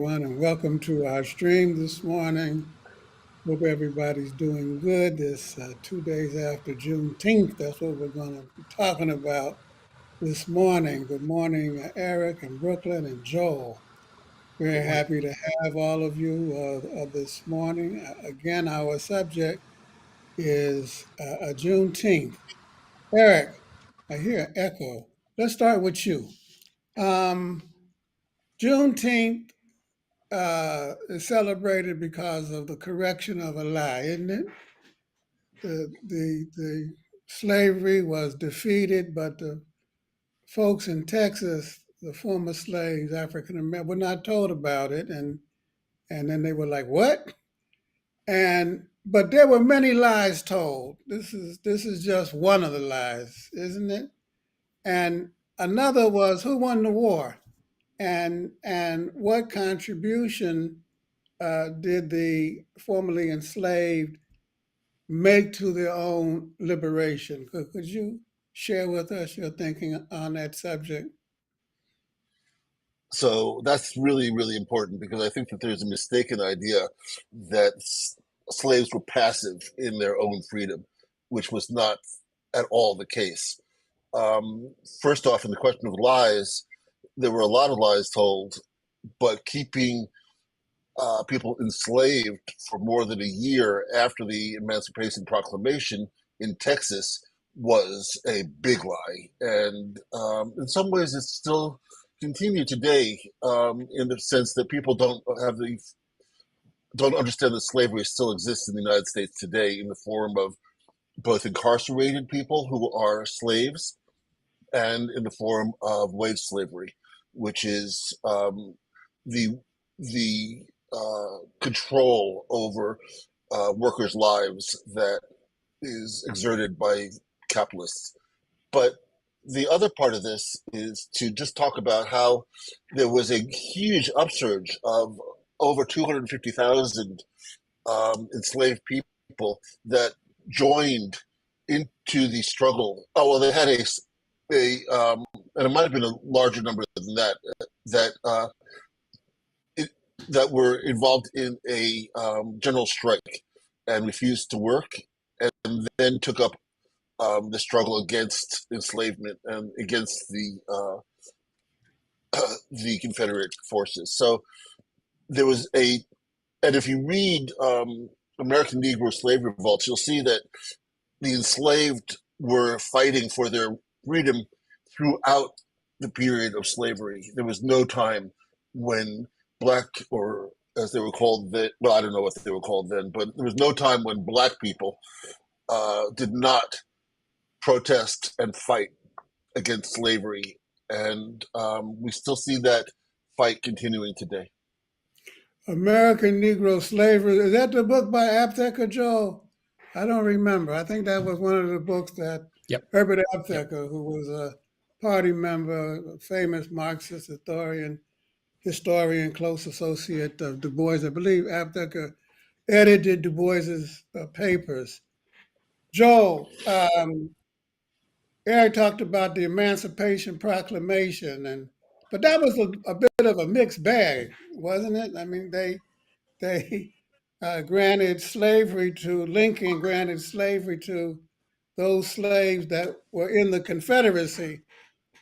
everyone, and welcome to our stream this morning. Hope everybody's doing good. This 2 days after Juneteenth, that's what we're going to be talking about this morning. Good morning, Eric and Brooklyn and Joel. Very Good morning. happy to have all of you this morning. Again, our subject is Juneteenth. Eric, I hear an echo. Let's start with you. Um, Juneteenth is celebrated because of the correction of a lie, isn't it? The slavery was defeated, but the folks in Texas, the former slaves, African American, were not told about it, and then they were like, "What?" And but there were many lies told. This is just one of the lies, isn't it? And another was who won the war, and what contribution did the formerly enslaved make to their own liberation? Could you share with us your thinking on that subject? So that's really, really important because I think that there's a mistaken idea that slaves were passive in their own freedom, which was not at all the case. First off, in the question of lies, there were a lot of lies told, but keeping people enslaved for more than a year after the Emancipation Proclamation in Texas was a big lie. And in some ways, it's still continued today in the sense that people don't understand that slavery still exists in the United States today in the form of both incarcerated people who are slaves and in the form of wage slavery, which is the control over workers' lives that is exerted by capitalists. But the other part of this is to just talk about how there was a huge upsurge of over 250,000 enslaved people that joined into the struggle. Oh, well, they had and it might have been a larger number than that, that that were involved in a general strike and refused to work, and then took up the struggle against enslavement and against the Confederate forces. So there was and if you read American Negro slave revolts, you'll see that the enslaved were fighting for their freedom throughout the period of slavery. There was no time when black, or as they were called then, well, I don't know what they were called then, but there was no time when black people did not protest and fight against slavery. And we still see that fight continuing today. American Negro Slavery. Is that the book by Aptheker, Joel? I don't remember. I think that was one of the books that Yep. Herbert Yep. Aptheker, who was a party member, a famous Marxist historian, close associate of Du Bois. I believe Aptheker edited Du Bois's papers. Joel, Eric talked about the Emancipation Proclamation, but that was a bit of a mixed bag, wasn't it? I mean, they granted slavery to Lincoln, granted slavery to those slaves that were in the Confederacy,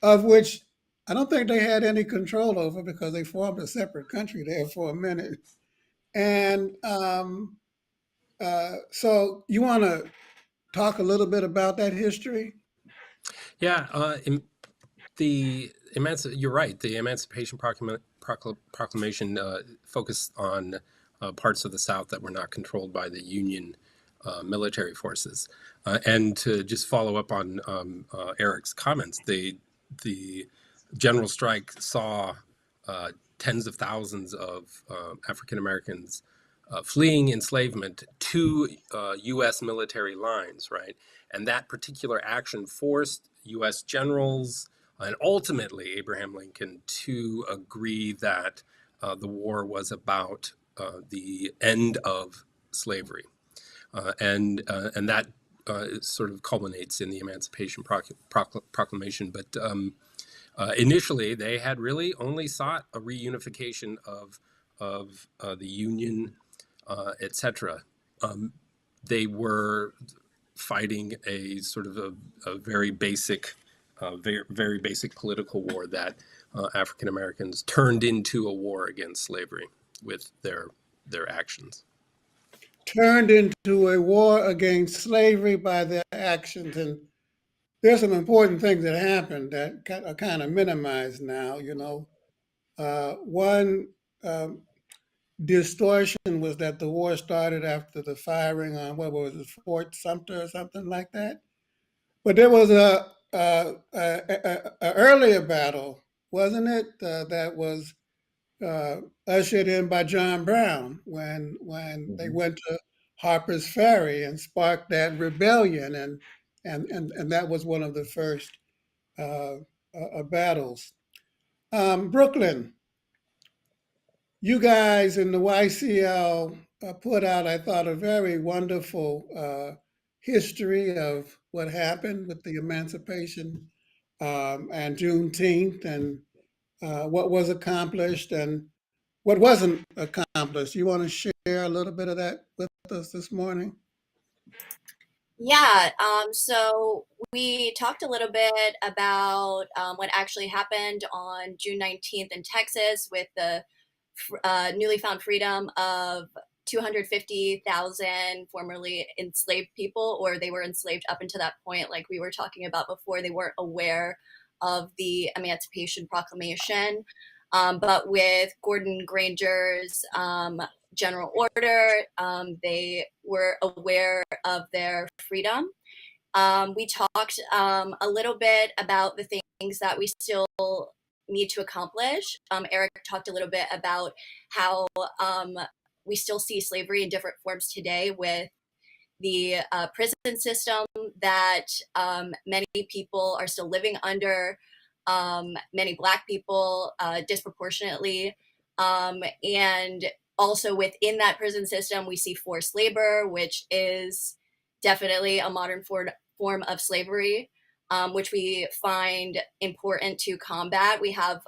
of which I don't think they had any control over because they formed a separate country there for a minute. And so, you want to talk a little bit about that history? Yeah. You're right. The Emancipation Proclamation focused on parts of the South that were not controlled by the Union military forces. And to just follow up on Eric's comments, the general strike saw tens of thousands of African Americans fleeing enslavement to U.S. military lines, right? And that particular action forced U.S. generals and ultimately Abraham Lincoln to agree that the war was about the end of slavery. And that sort of culminates in the Emancipation Proclamation. But initially, they had really only sought a reunification of of the Union, etc. They were fighting a sort of a very basic, very basic political war that African Americans turned into a war against slavery with their actions. Turned into a war against slavery by their actions. And there's some important things that happened that are kind of minimized now, you know. One distortion was that the war started after the firing on, what was it, Fort Sumter or something like that. But there was a earlier battle, wasn't it, that was ushered in by John Brown when they Mhm. went to Harper's Ferry and sparked that rebellion, and that was one of the first uh, battles. Brooklyn, you guys in the YCL put out, I thought, a very wonderful history of what happened with the emancipation and Juneteenth and what was accomplished and what wasn't accomplished. You want to share a little bit of that with us this morning? Yeah, so we talked a little bit about what actually happened on June 19th in Texas with the newly found freedom of 250,000 formerly enslaved people, or they were enslaved up until that point, like we were talking about before. They weren't aware of the Emancipation Proclamation. But with Gordon Granger's general order, they were aware of their freedom. We talked a little bit about the things that we still need to accomplish. Eric talked a little bit about how we still see slavery in different forms today with the prison system that many people are still living under, many Black people disproportionately. And also within that prison system, we see forced labor, which is definitely a modern form of slavery, which we find important to combat. We have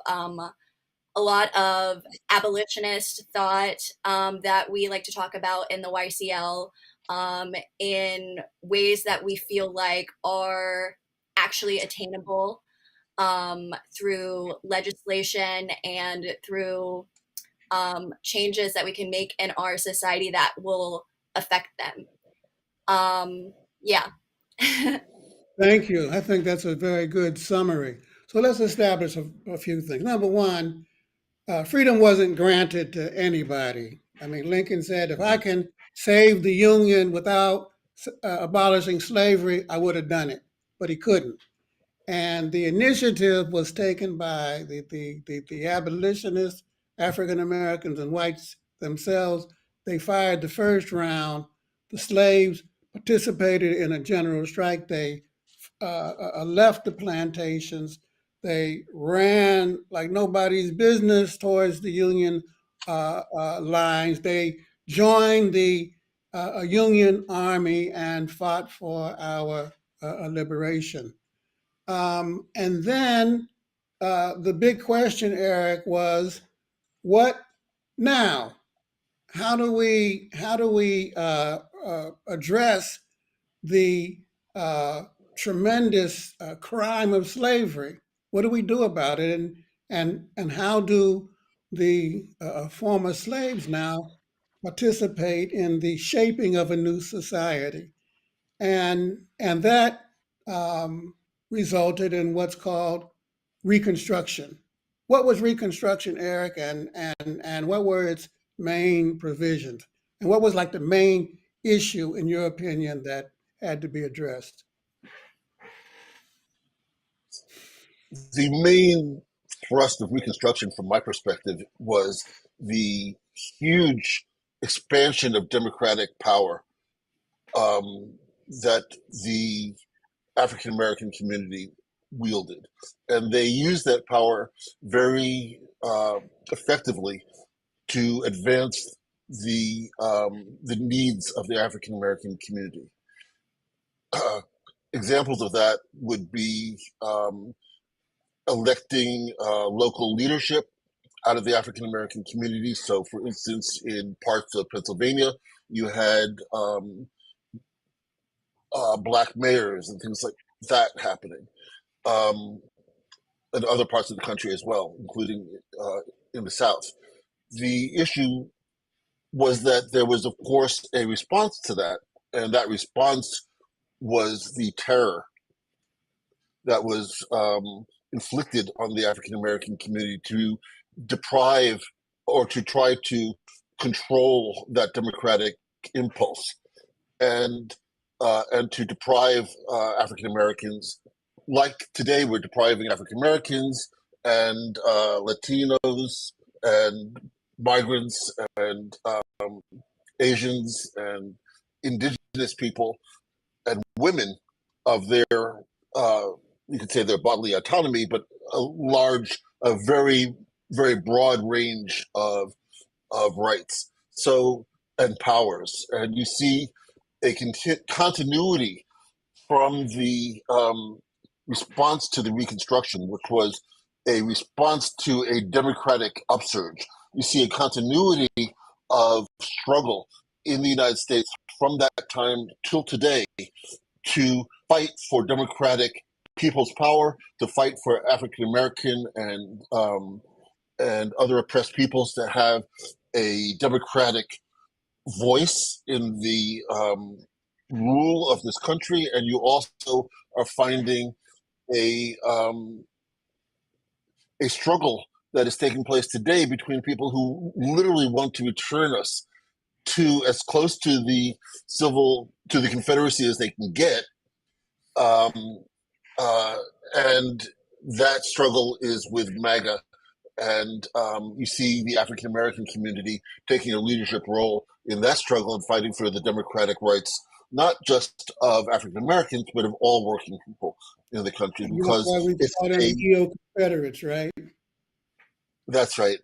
a lot of abolitionist thought that we like to talk about in the YCL in ways that we feel like are actually attainable through legislation and through changes that we can make in our society that will affect them. Yeah. Thank you. I think that's a very good summary. So let's establish a few things. Number one, freedom wasn't granted to anybody. I mean, Lincoln said, if I Mhm. can save the Union without abolishing slavery, I would have done it, but he couldn't. And the initiative was taken by the abolitionists, African Americans and whites themselves. They fired the first round. The slaves participated in a general strike. They left the plantations. They ran like nobody's business towards the Union lines. They joined the Union Army and fought for our liberation. And then the big question, Eric, was what now? How do we address the tremendous crime of slavery? What do we do about it, and how do the former slaves now participate in the shaping of a new society? And that resulted in what's called Reconstruction. What was Reconstruction, Eric, and what were its main provisions? And what was like the main issue, in your opinion, that had to be addressed? The main thrust of Reconstruction, from my perspective, was the huge expansion of democratic power that the African American community wielded, and they used that power very effectively to advance the needs of the African American community. Examples of that would be electing local leadership, out of the African American community. So, for instance, in parts of Pennsylvania, you had black mayors and things like that happening, in other parts of the country as well, including in the South. The issue was that there was, of course, a response to that, and that response was the terror that was inflicted on the African American community to deprive or to try to control that democratic impulse, and to deprive African Americans, like today we're depriving African Americans and Latinos and migrants and Asians and indigenous people and women of their, you could say their bodily autonomy, but a very, very broad range of rights, so, and powers. And you see a continuity from the response to the Reconstruction, which was a response to a democratic upsurge. You see a continuity of struggle in the United States from that time till today to fight for democratic people's power, to fight for African American and other oppressed peoples to have a democratic voice in the rule of this country. And you also are finding a struggle that is taking place today between people who literally want to return us to as close to the Confederacy as they can get. And that struggle is with MAGA. And you see the African American community taking a leadership role in that struggle and fighting for the democratic rights, not just of African Americans, but of all working people in the country. And that's Because why we it's call them neo-Confederates, right? That's right.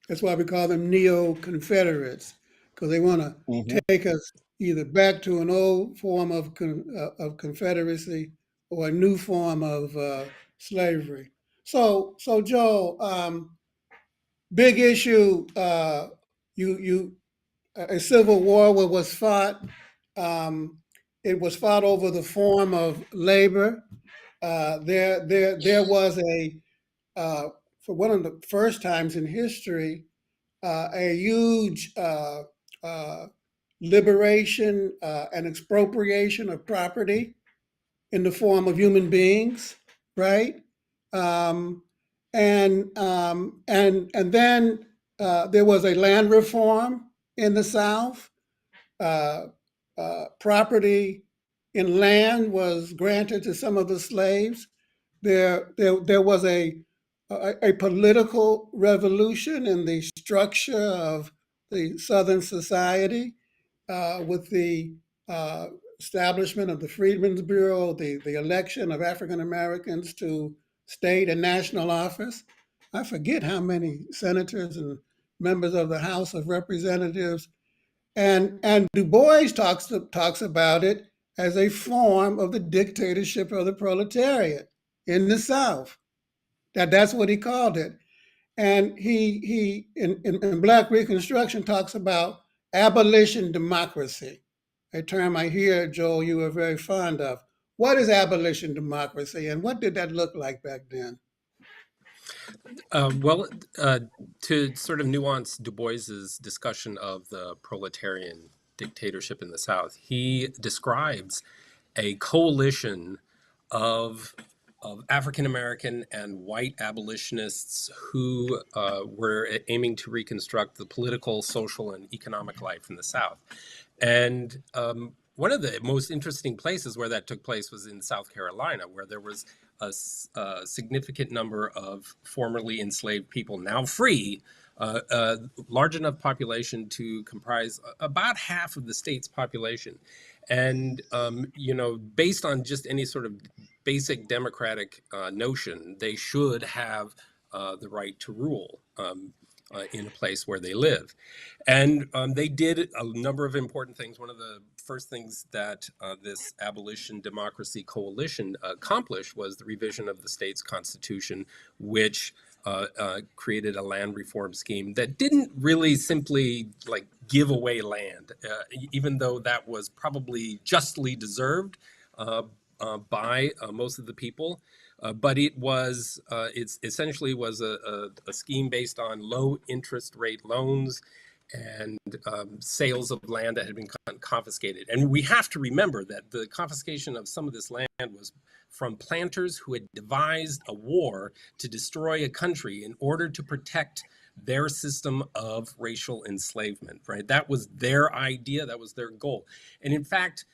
That's why we call them neo-Confederates, because they want to Hmm. take us either back to an old form of Confederacy or a new form of slavery. So Joel, big issue. You a civil war was fought. Um, it was fought over the form of labor. There was for one of the first times in history, a huge uh, liberation and expropriation of property in the form of human beings, right? Um, and then there was a land reform in the South. Uh, Property in land was granted to some of the slaves. There was a political revolution in the structure of the Southern society with the uh, establishment of the Freedmen's Bureau, the election of African Americans to state and national office. I forget how many senators and members of the House of Representatives. And Du Bois talks about it as a form of the dictatorship of the proletariat in the South. That's what he called it. And he in Black Reconstruction talks about abolition democracy, a term I hear, Joel, you were very fond of. What is abolition democracy, and what did that look like back then? Well, to sort of nuance Du Bois's discussion of the proletarian dictatorship in the South, he describes a coalition of African American and white abolitionists who were aiming to reconstruct the political, social, and economic life in the South. And one of the most interesting places where that took place was in South Carolina, where there was a significant number of formerly enslaved people, now free, a large enough population to comprise about half of the state's population. And, based on just any sort of basic democratic notion, they should have the right to rule in a place where they live. And they did a number of important things. One of the first things that this Abolition Democracy Coalition accomplished was the revision of the state's constitution, which created a land reform scheme that didn't really simply like give away land, even though that was probably justly deserved by most of the people. But it essentially was a scheme based on low interest rate loans and sales of land that had been confiscated. And we have to remember that the confiscation of some of this land was from planters who had devised a war to destroy a country in order to protect their system of racial enslavement, right? That was their idea, that was their goal. And in fact,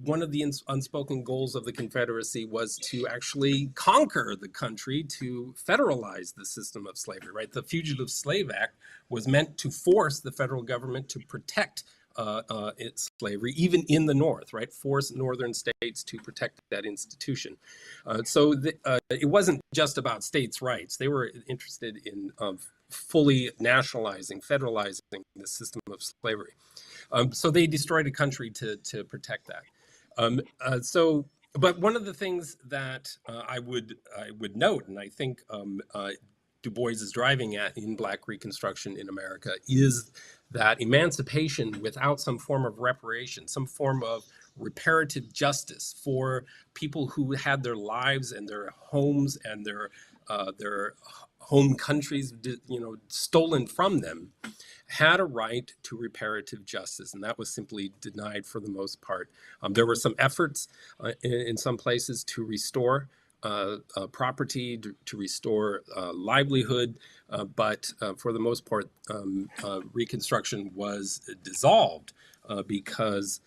one of the unspoken goals of the Confederacy was to actually conquer the country, to federalize the system of slavery, right? The Fugitive Slave Act was meant to force the federal government to protect its slavery, even in the North, right? Force northern states to protect that institution. It wasn't just about states' rights. They were interested in fully nationalizing, federalizing the system of slavery. So they destroyed a country to protect that. But one of the things that I would note, and I think Du Bois is driving at in Black Reconstruction in America, is that emancipation without some form of reparation, some form of reparative justice for people who had their lives and their homes and their home countries, stolen from them, had a right to reparative justice, and that was simply denied for the most part. There were some efforts in some places to restore property, to restore livelihood, but for the most part, Reconstruction was dissolved because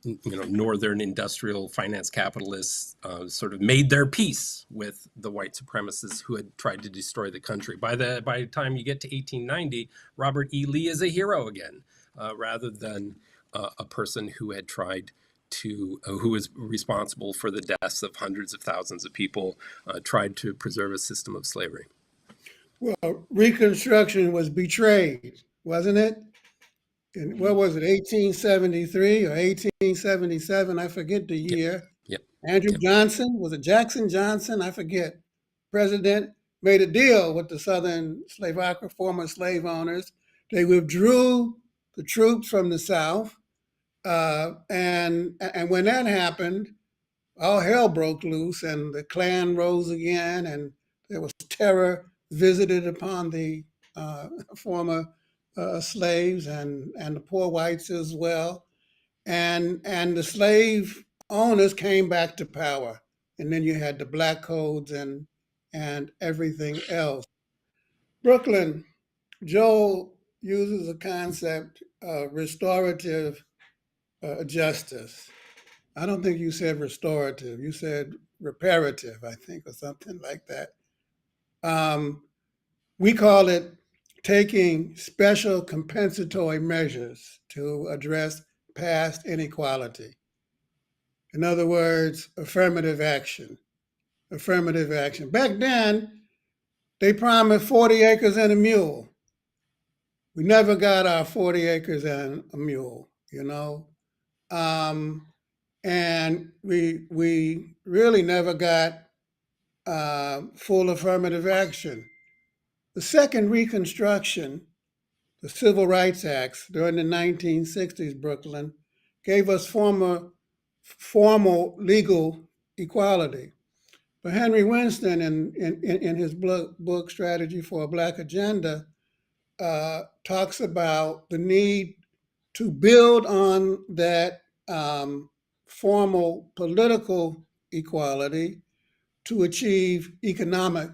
northern industrial finance capitalists sort of made their peace with the white supremacists who had tried to destroy the country. By the time you get to 1890, Robert E. Lee is a hero again, rather than a person who had who was responsible for the deaths of hundreds of thousands of people, tried to preserve a system of slavery. Well, Reconstruction was betrayed, wasn't it? In, what was it, 1873 or 1877? I forget the year. Yep. Andrew Johnson, was it Jackson Johnson? I forget. President made a deal with the Southern former slave owners. They withdrew the troops from the South. And when that happened, all hell broke loose and the Klan rose again, and there was terror visited upon the former slaves and the poor whites as well. And the slave owners came back to power. And then you had the black codes and everything else. Brooklyn, Joel uses a concept of restorative justice. I don't think you said restorative. You said reparative, I think, or something like that. We call it taking special compensatory measures to address past inequality. In other words, affirmative action. Affirmative action. Back then, they promised 40 acres and a mule. We never got our 40 acres and a mule, and we really never got full affirmative action. The second Reconstruction, the Civil Rights Acts during the 1960s, Brooklyn, gave us formal legal equality. But Henry Winston, in his book Strategy for a Black Agenda, talks about the need to build on that formal political equality to achieve economic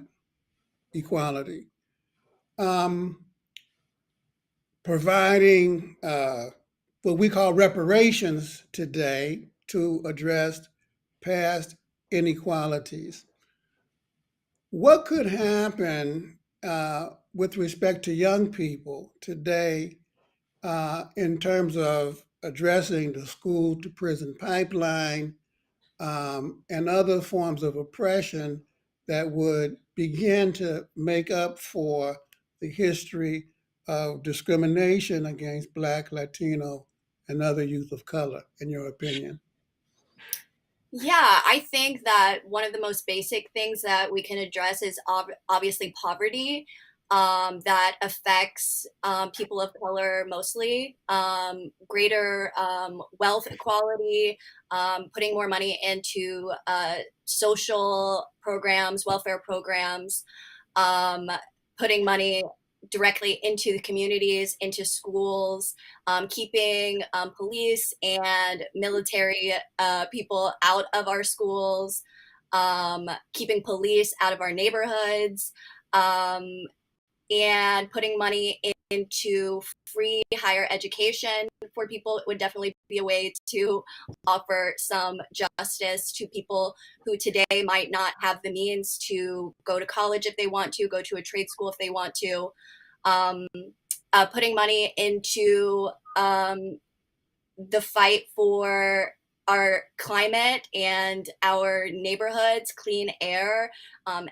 equality. Providing what we call reparations today to address past inequalities. What could happen with respect to young people today in terms of addressing the school to prison pipeline and other forms of oppression that would begin to make up for the history of discrimination against Black, Latino, and other youth of color, in your opinion? Yeah, I think that one of the most basic things that we can address is obviously poverty, that affects people of color mostly, greater wealth equality, putting more money into social programs, welfare programs, um, putting money directly into the communities, into schools, keeping police and military people out of our schools, keeping police out of our neighborhoods, um, and putting money into free higher education for people would definitely be a way to offer some justice to people who today might not have the means to go to college if they want to, go to a trade school if they want to. Um, Putting money into the fight for our climate and our neighborhoods, clean air, um,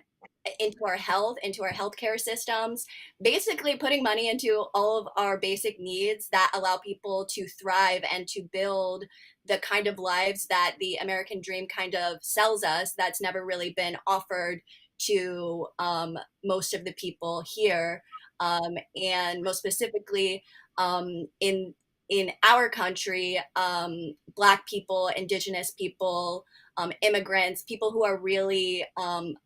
into our health, into our healthcare systems, basically putting money into all of our basic needs that allow people to thrive and to build the kind of lives that the American dream kind of sells us that's never really been offered to most of the people here. And most specifically, in our country, Black people, Indigenous people, immigrants, people who are really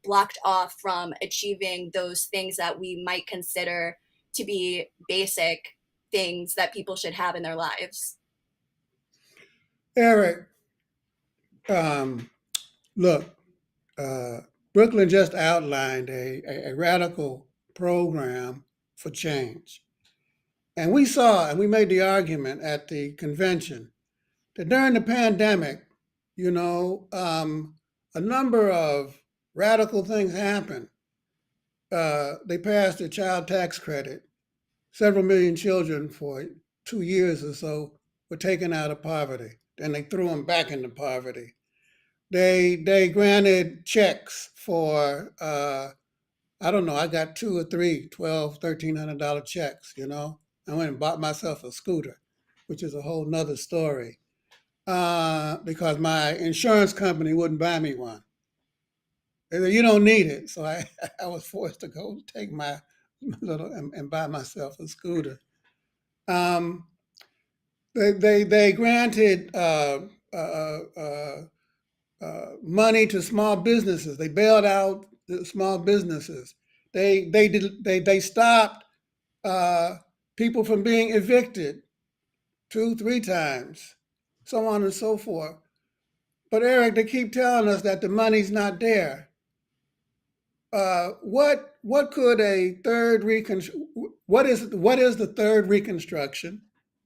blocked off from achieving those things that we might consider to be basic things that people should have in their lives. Eric, um, look, uh, Brooklyn just outlined a radical program for change. And we saw, and we made the argument at the convention that during the pandemic, a number of radical things happened. They passed a child tax credit. Several million children for 2 years or so were taken out of poverty. Then they threw them back into poverty. They granted checks for I don't know, I got two or three, $1,200, $1,300 checks, I went and bought myself a scooter, which is a whole nother story. Because my insurance company wouldn't buy me one. They said, you don't need it. So I, I was forced to go take my little and buy myself a scooter. Um, they granted money to small businesses. They bailed out the small businesses. They stopped uh, people from being evicted 2, 3 times, so on and so forth. But Eric, they keep telling us that the money's not there. What could a third reconstruction? What is the third reconstruction?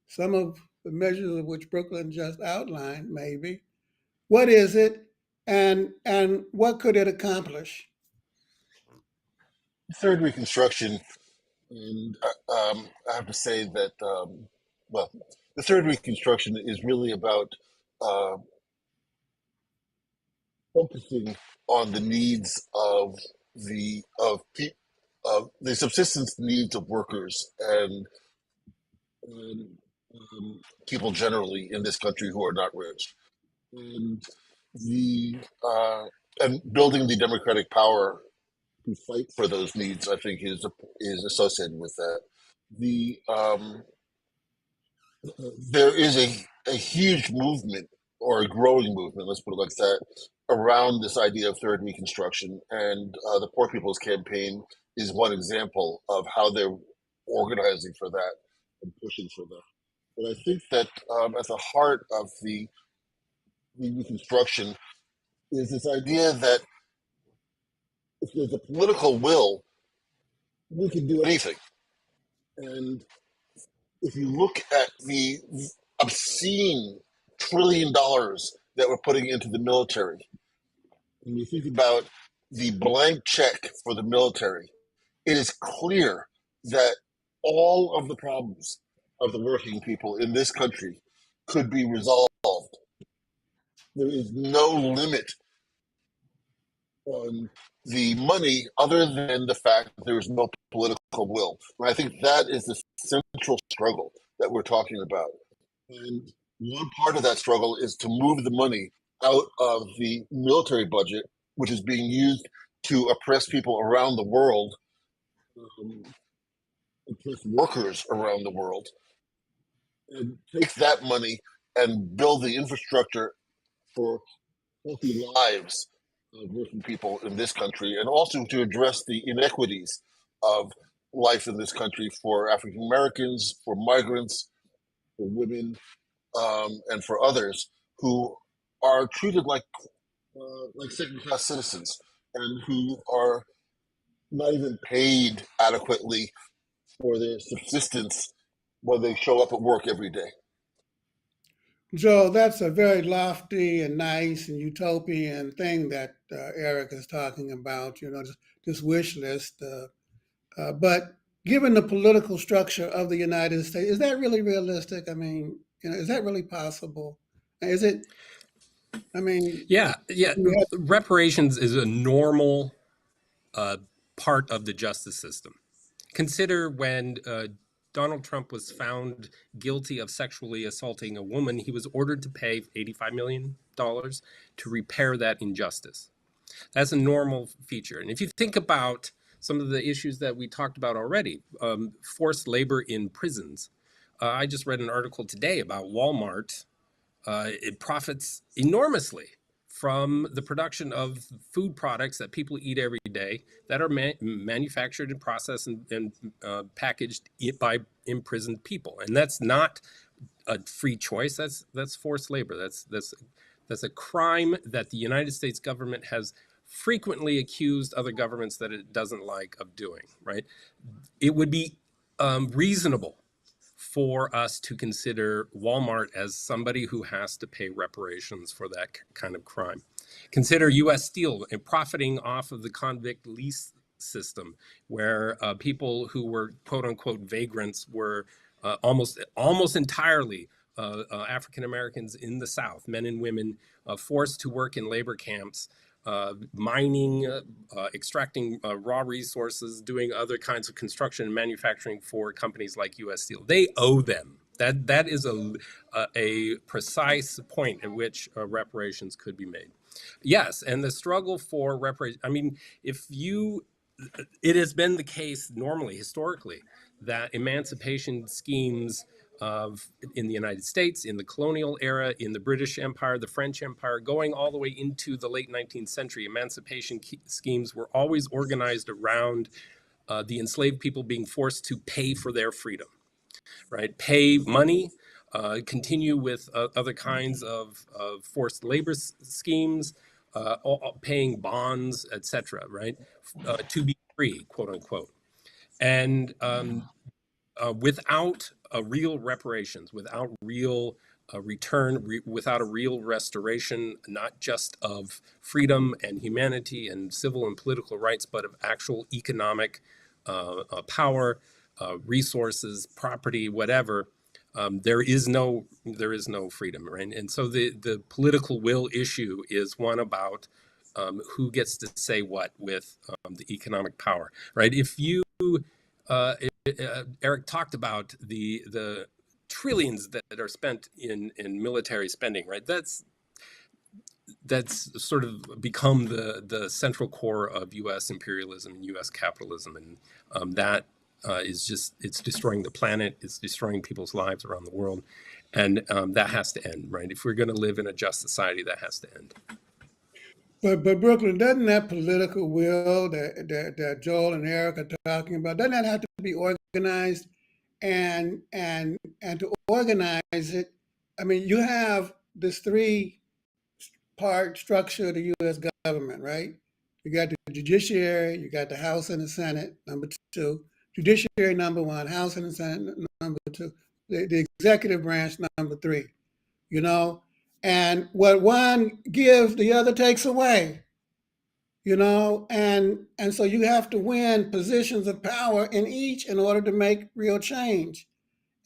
Some of the measures of which Brooklyn just outlined, maybe. What is it, and what could it accomplish? Third Reconstruction, and I have to say that, well, the Third Reconstruction is really about uh, focusing on the needs of the subsistence needs of workers and people generally in this country who are not rich, and the and building the democratic power to fight for those needs. I think is associated with that. The There is a huge movement or a growing movement, let's put it like that, around this idea of third reconstruction. And the Poor People's Campaign is one example of how they're organizing for that and pushing for that. But I think that at the heart of the reconstruction is this idea that if there's a political will, we can do anything. And if you look at the obscene $1 trillion that we're putting into the military, and you think about the blank check for the military, it is clear that all of the problems of the working people in this country could be resolved. There is no limit on the money other than the fact that there is no political will. And I think that is the central struggle that we're talking about. And one part of that struggle is to move the money out of the military budget, which is being used to oppress people around the world, oppress workers around the world, and take that money and build the infrastructure for healthy lives of working people in this country, and also to address the inequities of life in this country for African Americans, for migrants, for women, and for others who are treated like second-class citizens and who are not even paid adequately for their subsistence when they show up at work every day. Joe, that's a very lofty and nice and utopian thing that Eric is talking about, this wish list. But given the political structure of the United States, is that really realistic? I mean, is that really possible? Is it? I mean, Yeah. we have, Reparations is a normal part of the justice system. Consider when Donald Trump was found guilty of sexually assaulting a woman, he was ordered to pay $85 million to repair that injustice. That's a normal feature. And if you think about some of the issues that we talked about already, forced labor in prisons. I just read an article today about Walmart. It profits enormously from the production of food products that people eat every day that are manufactured and processed and packaged by imprisoned people. And that's not a free choice. That's forced labor. That's a crime that the United States government has frequently accused other governments that it doesn't like of doing, right? It would be reasonable for us to consider Walmart as somebody who has to pay reparations for that kind of crime. Consider U.S. Steel and profiting off of the convict lease system, where people who were quote unquote vagrants were almost entirely African Americans in the South, men and women forced to work in labor camps, mining, extracting raw resources, doing other kinds of construction and manufacturing for companies like U.S. Steel. They owe them. That is a precise point at which reparations could be made. Yes, and the struggle for reparations. I mean, it has been the case normally, historically, that emancipation schemes in the United States, in the colonial era, in the British Empire, the French Empire, going all the way into the late 19th century, emancipation schemes were always organized around the enslaved people being forced to pay for their freedom, right? Pay money, continue with other kinds of forced labor schemes, paying bonds, etc., right? To be free, quote unquote. And without a real reparations, without real return, without a real restoration, not just of freedom and humanity and civil and political rights, but of actual economic power, resources, property, whatever, there is no freedom, right? And so the political will issue is one about who gets to say what with the economic power, right? If you Eric talked about the trillions that are spent in military spending, right? That's sort of become the central core of U.S. imperialism and U.S. capitalism, and that it's destroying the planet, it's destroying people's lives around the world, and that has to end, right? If we're going to live in a just society, that has to end. but Brooklyn, doesn't that political will that Joel and Eric are talking about, doesn't that have to be organized? And to organize it, I mean, you have this three-part structure of the U.S. government, right? You got the judiciary, you got the House and the Senate, number two. Judiciary, number one. House and the Senate, number two. The executive branch, number three. And what one gives, the other takes away. And so you have to win positions of power in each in order to make real change.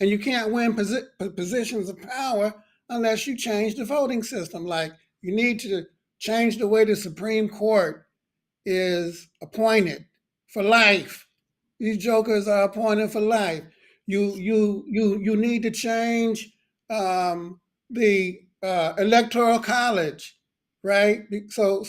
And you can't win positions of power unless you change the voting system. Like, you need to change the way the Supreme Court is appointed for life. These jokers are appointed for life. You need to change the Electoral College. right? So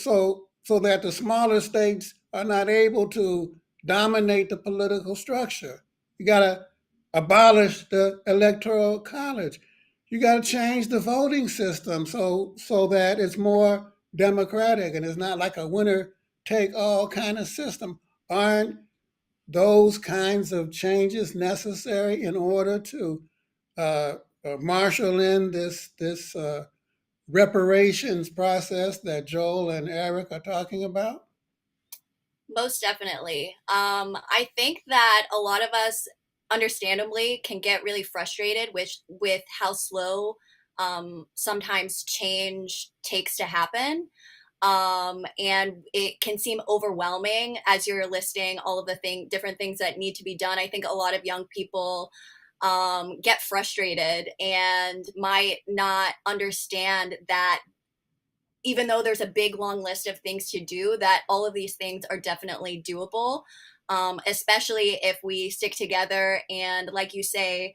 that the smaller states are not able to dominate the political structure. You got to abolish the electoral college. You got to change the voting system so that it's more democratic and it's not like a winner take all kind of system. Aren't those kinds of changes necessary in order to marshal in this reparations process that Joel and Eric are talking about? Most definitely. I think that a lot of us, understandably, can get really frustrated with how slow sometimes change takes to happen. And it can seem overwhelming as you're listing all of the different things that need to be done. I think a lot of young people get frustrated and might not understand that even though there's a big long list of things to do, that all of these things are definitely doable, especially if we stick together and, like you say,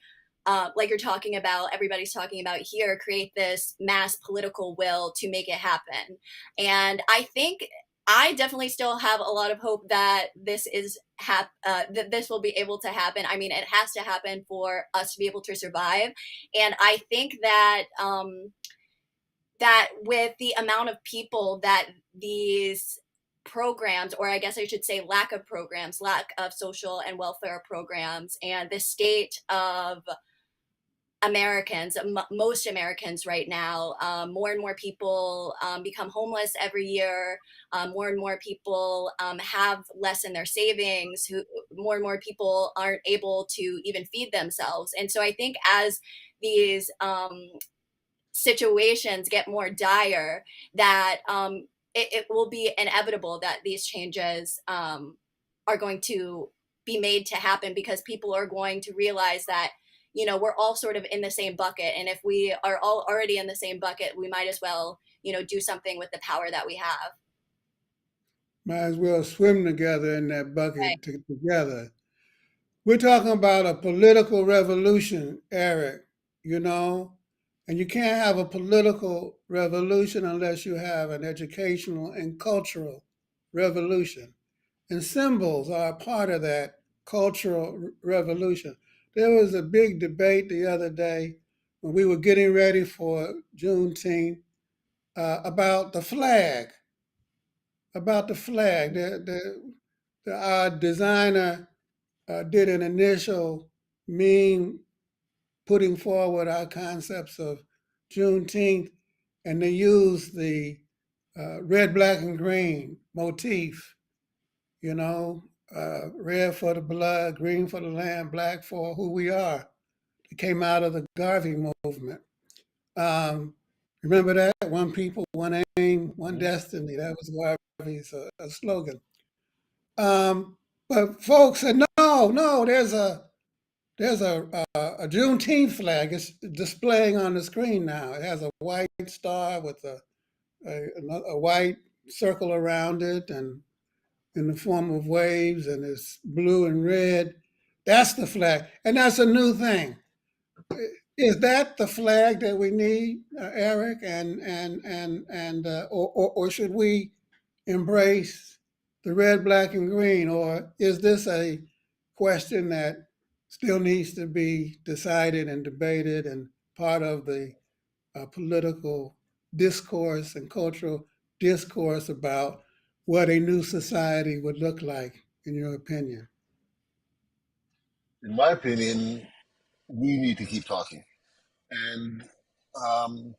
like you're talking about, everybody's talking about here, create this mass political will to make it happen. And I think I definitely still have a lot of hope that that this will be able to happen. I mean, it has to happen for us to be able to survive. And I think that that with the amount of people that these programs, or I guess I should say lack of programs, lack of social and welfare programs, and the state of Americans, most Americans right now, more and more people become homeless every year. More and more people have less in their savings. More and more people aren't able to even feed themselves. And so I think as these situations get more dire, that it will be inevitable that these changes are going to be made to happen, because people are going to realize that, you know, we're all sort of in the same bucket. And if we are all already in the same bucket, we might as well, you know, do something with the power that we have. Might as well swim together in that Right. bucket together. We're talking about a political revolution, Eric, you know, and you can't have a political revolution unless you have an educational and cultural revolution. And symbols are a part of that cultural revolution. There was a big debate the other day when we were getting ready for Juneteenth about the flag. About the flag. Our designer did an initial meme putting forward our concepts of Juneteenth, and they used the red, black, and green motif, you know, red for the blood, green for the land, black for who we are. It came out of the Garvey movement. Um, remember that? One people, one aim, one destiny. That was Garvey's slogan. But folks said, no, there's a Juneteenth flag. It's displaying on the screen now. It has a white star with a white circle around it, and in the form of waves, and it's blue and red. That's the flag, and that's a new thing. Is that the flag that we need, Eric? Or should we embrace the red, black, and green? Or is this a question that still needs to be decided and debated and part of the political discourse and cultural discourse about what a new society would look like, in your opinion? In my opinion, we need to keep talking. And um,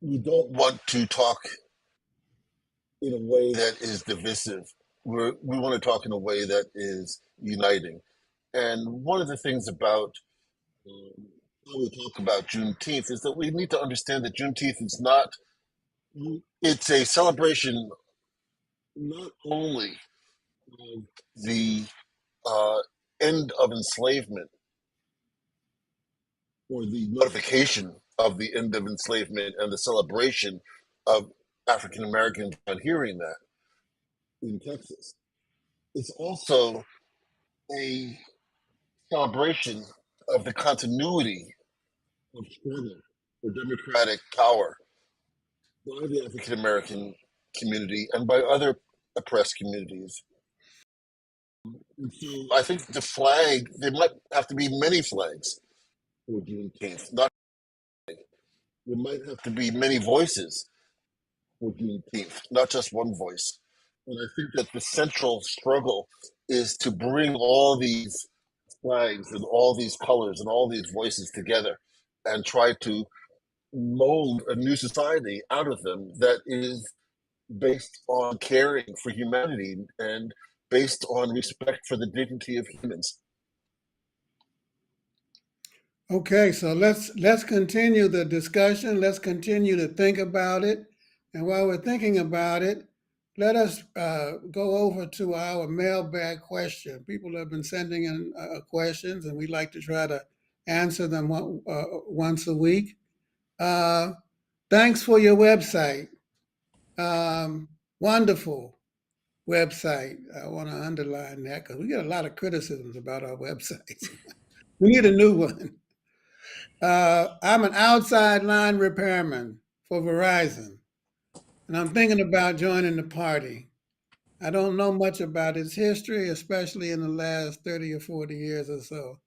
we don't want to talk in a way that is divisive. We want to talk in a way that is uniting. And one of the things about um, how we talk about Juneteenth is that we need to understand that Juneteenth is not, it's a celebration not only of the uh, end of enslavement or the notification of the end of enslavement and the celebration of African Americans on hearing that in Texas. It's also a celebration of the continuity of struggle for democratic power by the African American community and by other oppressed communities. And so I think the flag, there might have to be many flags for Juneteenth. Not there might have to be many voices for Juneteenth, not just one voice. And I think that the central struggle is to bring all these flags and all these colors and all these voices together and try to mold a new society out of them that is based on caring for humanity and based on respect for the dignity of humans. Okay, so let's continue the discussion. Let's continue to think about it. And while we're thinking about it, let us go over to our mailbag question. People have been sending in questions, and we like to try to answer them once a week. Thanks for your website. Wonderful website. I want to underline that because we get a lot of criticisms about our websites. We need a new one. I'm an outside line repairman for Verizon, and I'm thinking about joining the party. I don't know much about its history, especially in the last 30 or 40 years or so.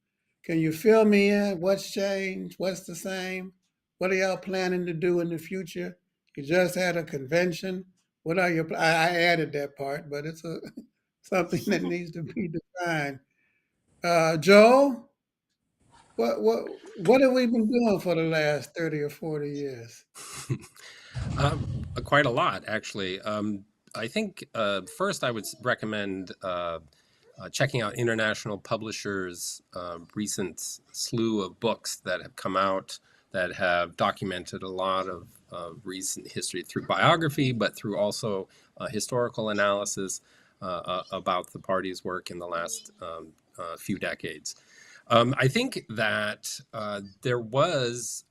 Can you fill me in? What's changed? What's the same? What are y'all planning to do in the future? You just had a convention. What are your? I added that part, but it's something that needs to be defined. Joe, what have we been doing for the last 30 or 40 years? Quite a lot, actually. I think first I would recommend checking out international publishers' recent slew of books that have come out that have documented a lot of recent history through biography, but through also historical analysis about the party's work in the last few decades. I think that there was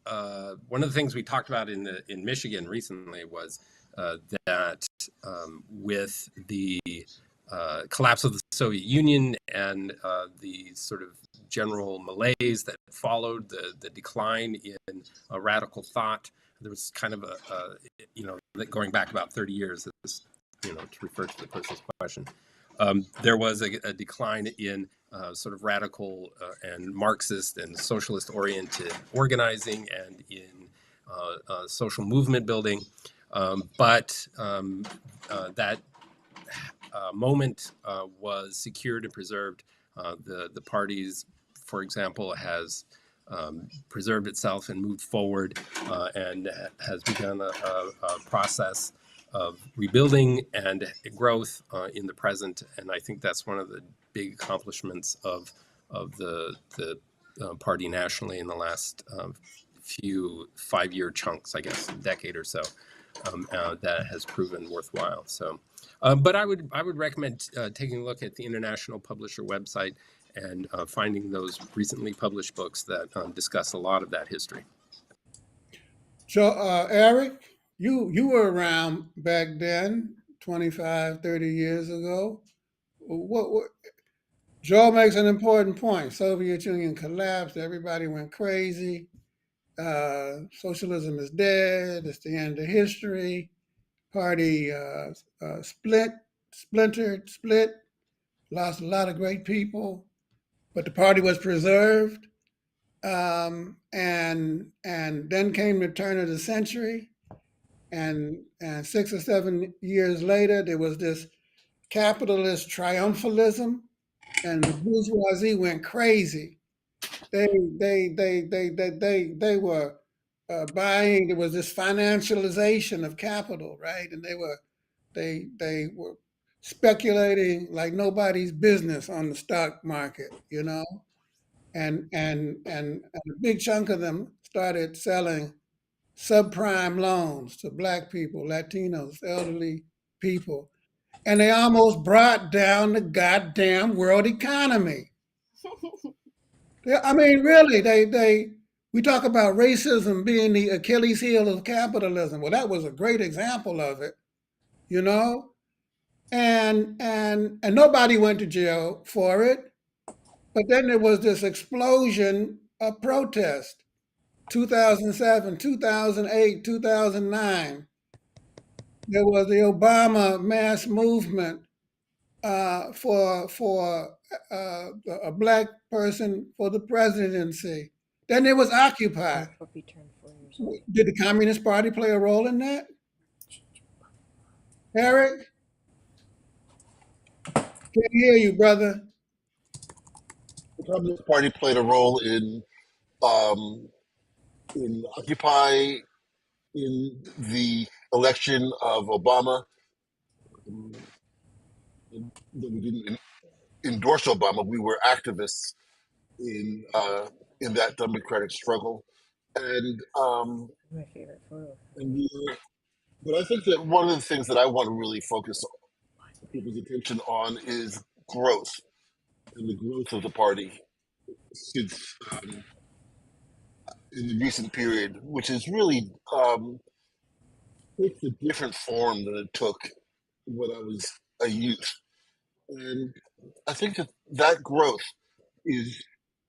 one of the things we talked about in Michigan recently was that with the collapse of the Soviet Union and the sort of general malaise that followed the decline in radical thought, there was kind of going back about 30 years, to refer to the person's question. There was a decline in sort of radical and Marxist and socialist-oriented organizing and in social movement building. But that moment was secured and preserved. The parties, for example, has preserved itself and moved forward and has begun a process of rebuilding and growth in the present, and I think that's one of the big accomplishments of the party nationally in the last few 5-year chunks, I guess, a decade or so, that has proven worthwhile. So, but I would recommend taking a look at the international publisher website and finding those recently published books that discuss a lot of that history. So, Eric, you were around back then, 25, 30 years ago. What Joe makes an important point. Soviet Union collapsed. Everybody went crazy. Socialism is dead. It's the end of history. Party split, lost a lot of great people, but the party was preserved. And then came the turn of the century, and 6 or 7 years later, there was this capitalist triumphalism, and the bourgeoisie went crazy. They were buying. There was this financialization of capital, right? And they were speculating like nobody's business on the stock market, and a big chunk of them started selling subprime loans to Black people, Latinos, elderly people, and they almost brought down the goddamn world economy. I mean, really, we talk about racism being the Achilles heel of capitalism. Well, that was a great example of it, you know, and nobody went to jail for it. But then there was this explosion of protest, 2007, 2008, 2009. there was the Obama mass movement for a black person for the presidency. Then there was Occupy. My puppy turned 4 years old. Did the Communist Party play a role in that? Eric, can't hear you, brother. The Communist Party played a role um, in Occupy, in the election of Obama. Um, Though we didn't endorse Obama, we were activists in uh, in that democratic struggle, and My favorite photo. and we were, but I think that one of the things that I want to really focus people's attention on is growth and the growth of the party since in the recent period, which is really takes a different form than it took when I was a youth. And I think that that growth is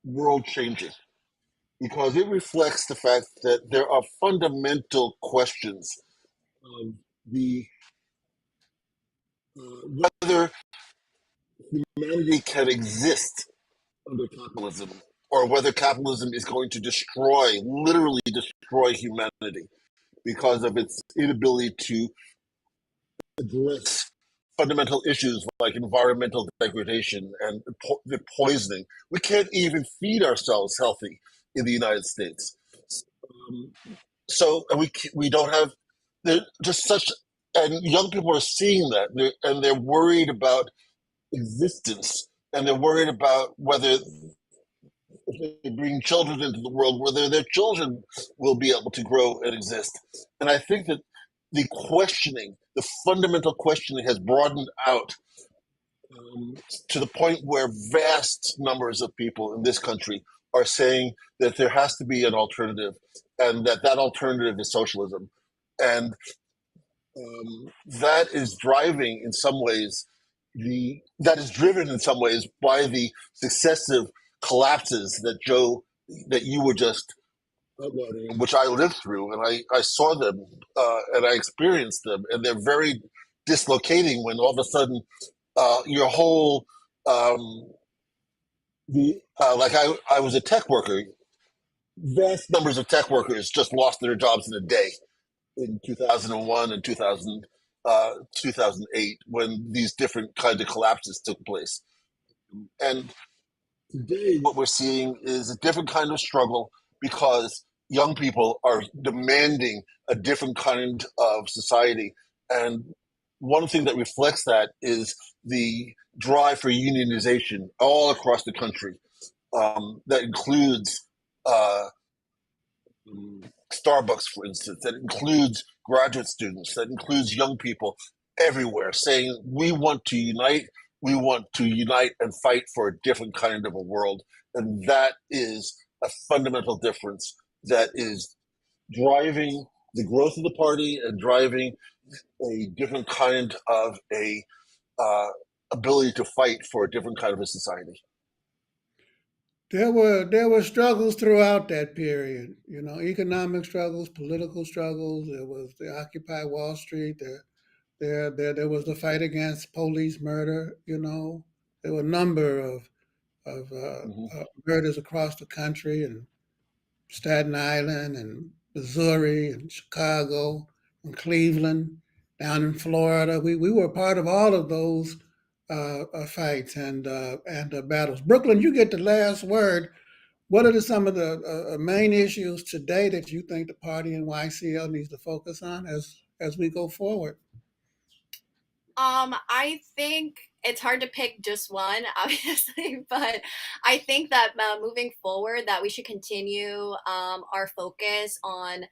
world changing because it reflects the fact that there are fundamental questions of the whether humanity can exist under capitalism or whether capitalism is going to destroy, literally destroy humanity because of its inability to address fundamental issues like environmental degradation and the poisoning. We can't even feed ourselves healthy in the United States. Um, so and we don't have just such and young people are seeing that and they're worried about existence and they're worried about whether if they bring children into the world, whether their children will be able to grow and exist. And I think that the questioning, the fundamental questioning, has broadened out to the point where vast numbers of people in this country are saying that there has to be an alternative, and that that alternative is socialism, and that is driving in some ways that is driven in some ways by the successive collapses that you were just outlining, which I lived through, and I saw them and I experienced them, and they're very dislocating when all of a sudden your whole like I was a tech worker. Vast numbers of tech workers just lost their jobs in a day in 2001 and 2008 when these different kinds of collapses took place. And today, what we're seeing is a different kind of struggle because young people are demanding a different kind of society. And one thing that reflects that is the drive for unionization all across the country. That includes Starbucks, for instance, that includes graduate students, that includes young people everywhere saying, we want to unite and fight for a different kind of a world. And that is a fundamental difference that is driving the growth of the party and driving a different kind of a ability to fight for a different kind of a society. There were struggles throughout that period, you know, economic struggles, political struggles. There was the Occupy Wall Street. There was the fight against police murder. You know, there were a number of murders across the country, and Staten Island, and Missouri, and Chicago, and Cleveland, down in Florida. We were part of all of those fights and battles. Brooklyn, you get the last word. What are some of the main issues today that you think the party and YCL needs to focus on as we go forward? I think it's hard to pick just one, obviously, but I think that moving forward, that we should continue our focus on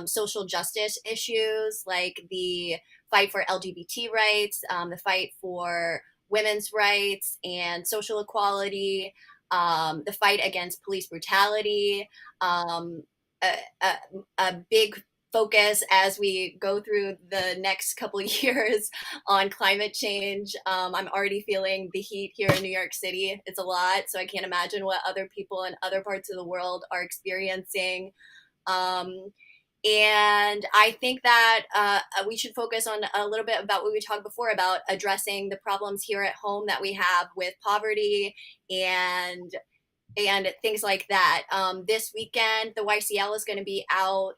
social justice issues like the fight for LGBT rights, the fight for women's rights and social equality, the fight against police brutality, a, a, a big focus as we go through the next couple of years on climate change. I'm already feeling the heat here in New York City. It's a lot, so I can't imagine what other people in other parts of the world are experiencing. Um, And I think that we should focus on a little bit about what we talked before about addressing the problems here at home that we have with poverty and things like that. This weekend, the YCL is going to be out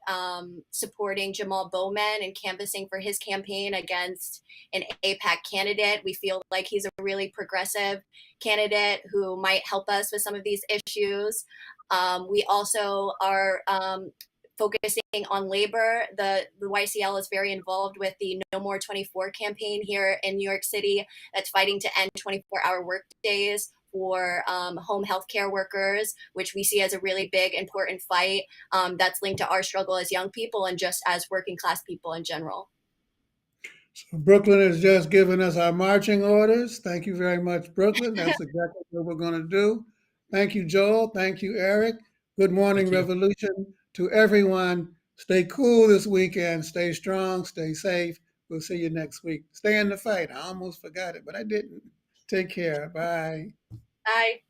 supporting Jamal Bowman and canvassing for his campaign against an APAC candidate. We feel like he's a really progressive candidate who might help us with some of these issues. We also are focusing on labor. The YCL is very involved with the No More 24 campaign here in New York City that's fighting to end 24-hour work days for home healthcare workers, which we see as a really big, important fight that's linked to our struggle as young people and just as working class people in general. So Brooklyn has just given us our marching orders. Thank you very much, Brooklyn. That's exactly what we're going to do. Thank you, Joel. Thank you, Eric. Good morning, Thank you. Revolution, to everyone. Stay cool this weekend. Stay strong. Stay safe. We'll see you next week. Stay in the fight. I almost forgot it, but I didn't. Take care. Bye. Bye.